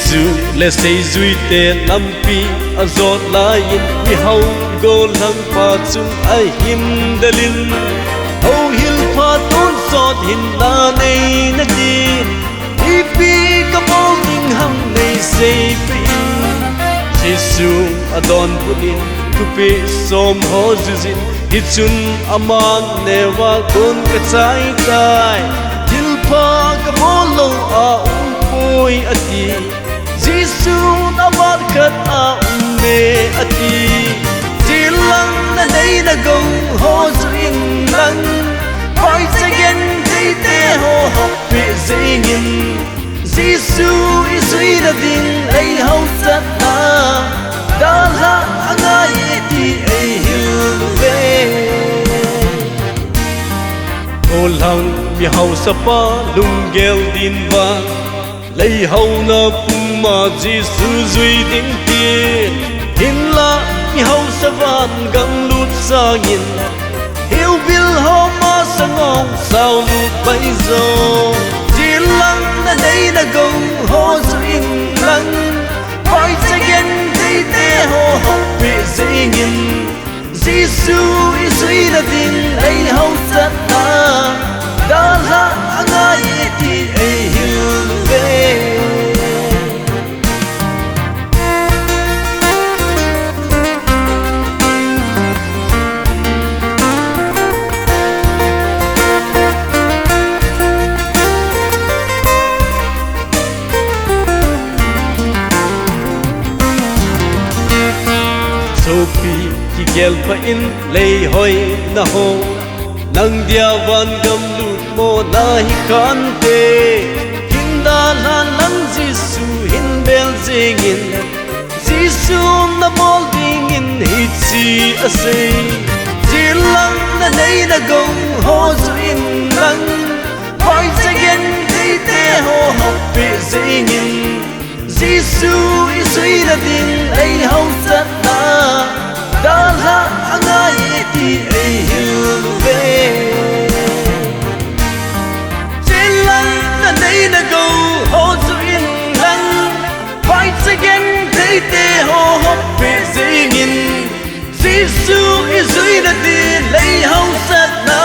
Giêsu le sei zui te lampi azot lain mi hau go lang pa chung ai him dalin ho hil pha ton sot hin la nei na ti ipi ka bowling ham nei sei pin Giêsu adon punin tupi som ho zuzin hichun aman newa kon ka chai tai hil pha ka bolo a poi ati Giêsu awat khat a me ati tilang na nei na go ho zin lang fight again they te ho pe zingin Giêsu isui da din ai ho sat na dal ha angai ti ai hiu ve Olang mi hau sapa lungel din ba lấy hậu na puma Giêsu duy din tiền hin la mi hậu sa van gang lut sa ngin hiu bil ho ma sa ngong sao lut bay zo chỉ lăng na đây na go ho zin lăng fight again they te ho bị zingin Giêsu isui na din lấy hậu sa na dal ha angai ti ai hiu Sophie ki gel pa in lei hoi na ho nang dia van gam lut mo na hi khan te hin da lan lan Giêsu hin bel zingin Giêsu na bol ding in hi chi a sei ji lang na nei na go ho zin lang fight again they te ho pe zingin Giêsu isui da din ai ho sat na dal ha angai ti ai hiu ve Chilang na nei na go ho zin lang fight again they te ho pe zingin Giêsu isui da din ai ho sat na